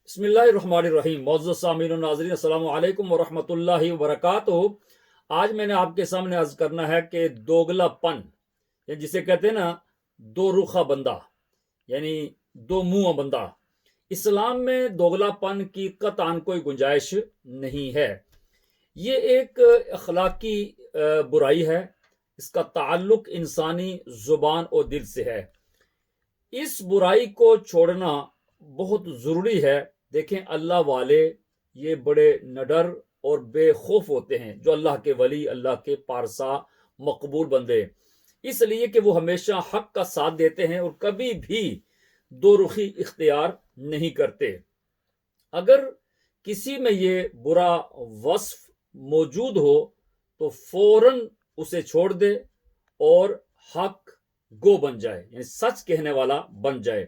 بسم اللہ الرحمن الرحیم۔ معزز سامعین و ناظرین، السلام علیکم ورحمۃ اللہ وبرکاتہ۔ آج میں نے آپ کے سامنے عرض کرنا ہے کہ دوگلا پن، یعنی جسے کہتے ہیں نا دو رخا بندہ، یعنی دو منہ بندہ، اسلام میں دوگلا پن کی قطعاً کوئی گنجائش نہیں ہے۔ یہ ایک اخلاقی برائی ہے، اس کا تعلق انسانی زبان اور دل سے ہے۔ اس برائی کو چھوڑنا بہت ضروری ہے۔ دیکھیں، اللہ والے یہ بڑے نڈر اور بے خوف ہوتے ہیں، جو اللہ کے ولی، اللہ کے پارسا مقبول بندے، اس لیے کہ وہ ہمیشہ حق کا ساتھ دیتے ہیں اور کبھی بھی دو رخی اختیار نہیں کرتے۔ اگر کسی میں یہ برا وصف موجود ہو تو فوراً اسے چھوڑ دے اور حق گو بن جائے، یعنی سچ کہنے والا بن جائے۔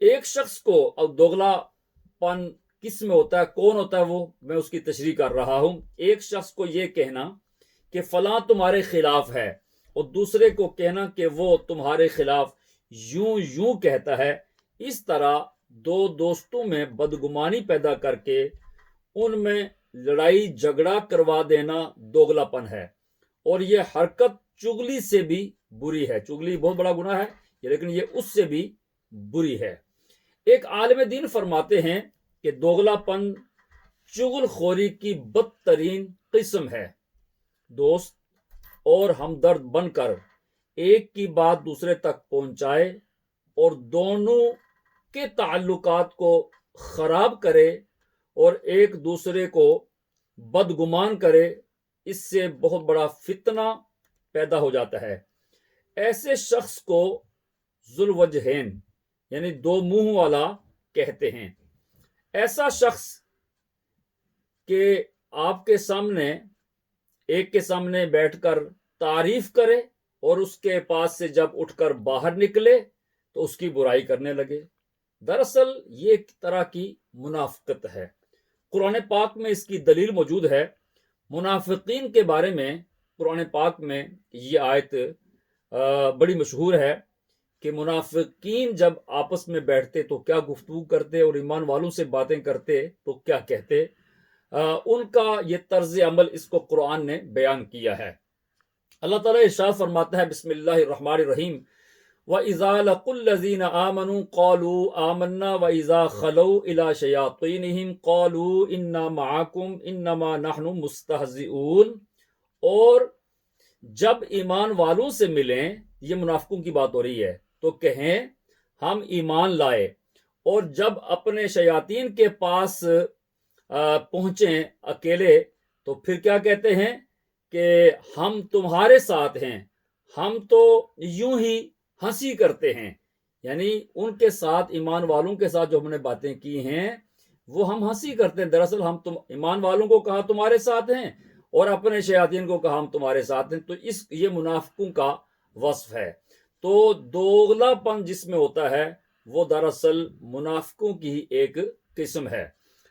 ایک شخص کو اب دوگلا پن کس میں ہوتا ہے، کون ہوتا ہے وہ، میں اس کی تشریح کر رہا ہوں۔ ایک شخص کو یہ کہنا کہ فلاں تمہارے خلاف ہے اور دوسرے کو کہنا کہ وہ تمہارے خلاف یوں یوں کہتا ہے، اس طرح دو دوستوں میں بدگمانی پیدا کر کے ان میں لڑائی جھگڑا کروا دینا دوگلا پن ہے، اور یہ حرکت چغلی سے بھی بری ہے۔ چغلی بہت بڑا گناہ ہے، لیکن یہ اس سے بھی بری ہے۔ ایک عالم دین فرماتے ہیں کہ دوگلا پن چغل خوری کی بدترین قسم ہے۔ دوست اور ہمدرد بن کر ایک کی بات دوسرے تک پہنچائے اور دونوں کے تعلقات کو خراب کرے اور ایک دوسرے کو بدگمان کرے، اس سے بہت بڑا فتنہ پیدا ہو جاتا ہے۔ ایسے شخص کو ذو الوجہین، یعنی دو منہ والا کہتے ہیں۔ ایسا شخص کہ آپ کے سامنے، ایک کے سامنے بیٹھ کر تعریف کرے اور اس کے پاس سے جب اٹھ کر باہر نکلے تو اس کی برائی کرنے لگے، دراصل یہ ایک طرح کی منافقت ہے۔ قرآن پاک میں اس کی دلیل موجود ہے۔ منافقین کے بارے میں قرآن پاک میں یہ آیت بڑی مشہور ہے کہ منافقین جب آپس میں بیٹھتے تو کیا گفتگو کرتے اور ایمان والوں سے باتیں کرتے تو کیا کہتے۔ ان کا یہ طرز عمل اس کو قرآن نے بیان کیا ہے۔ اللہ تعالیٰ ارشاد فرماتا ہے، بسم اللہ الرحمن الرحیم، وَإِذَا لَقُوا الَّذِينَ آمَنُوا قَالُوا آمَنَّا وَإِذَا خَلَوْا إِلَىٰ شَيَاطِينِهِمْ قَالُوا إِنَّا مَعَكُمْ إِنَّمَا نَحْنُ مُسْتَهْزِئُونَ، اور جب ایمان والوں سے ملیں، یہ منافقوں کی بات ہو رہی ہے، تو کہیں ہم ایمان لائے، اور جب اپنے شیاطین کے پاس پہنچیں اکیلے تو پھر کیا کہتے ہیں کہ ہم تمہارے ساتھ ہیں، ہم تو یوں ہی ہنسی کرتے ہیں۔ یعنی ان کے ساتھ، ایمان والوں کے ساتھ جو ہم نے باتیں کی ہیں وہ ہم ہنسی کرتے ہیں، دراصل ہم ایمان والوں کو کہا تمہارے ساتھ ہیں اور اپنے شیاطین کو کہا ہم تمہارے ساتھ ہیں۔ تو یہ منافقوں کا وصف ہے۔ تو دوگلا پن جس میں ہوتا ہے وہ دراصل منافقوں کی ہی ایک قسم ہے۔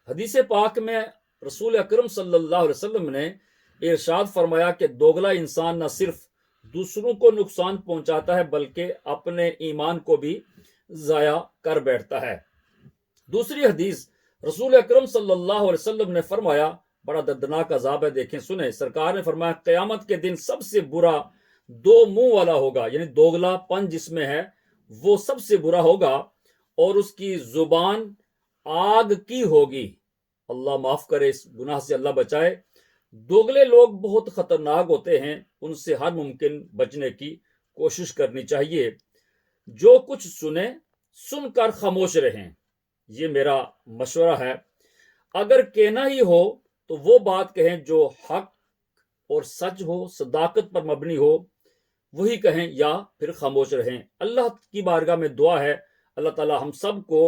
حدیث پاک میں رسول اکرم صلی اللہ علیہ وسلم نے ارشاد فرمایا کہ دوگلا انسان نہ صرف دوسروں کو نقصان پہنچاتا ہے بلکہ اپنے ایمان کو بھی ضائع کر بیٹھتا ہے۔ دوسری حدیث، رسول اکرم صلی اللہ علیہ وسلم نے فرمایا، بڑا دردناک عذاب ہے، دیکھیں سنیں، سرکار نے فرمایا قیامت کے دن سب سے برا دو منہ والا ہوگا، یعنی دوگلا پن جس میں ہے وہ سب سے برا ہوگا، اور اس کی زبان آگ کی ہوگی۔ اللہ معاف کرے، اس گناہ سے اللہ بچائے۔ دوگلے لوگ بہت خطرناک ہوتے ہیں، ان سے ہر ممکن بچنے کی کوشش کرنی چاہیے۔ جو کچھ سنیں، سن کر خاموش رہیں، یہ میرا مشورہ ہے۔ اگر کہنا ہی ہو تو وہ بات کہیں جو حق اور سچ ہو، صداقت پر مبنی ہو، وہی کہیں یا پھر خاموش رہیں۔ اللہ کی بارگاہ میں دعا ہے، اللہ تعالی ہم سب کو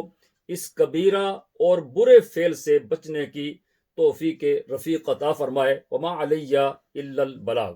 اس کبیرہ اور برے فعل سے بچنے کی توفیق رفیق عطا فرمائے۔ وما علیہ الا البلاغ۔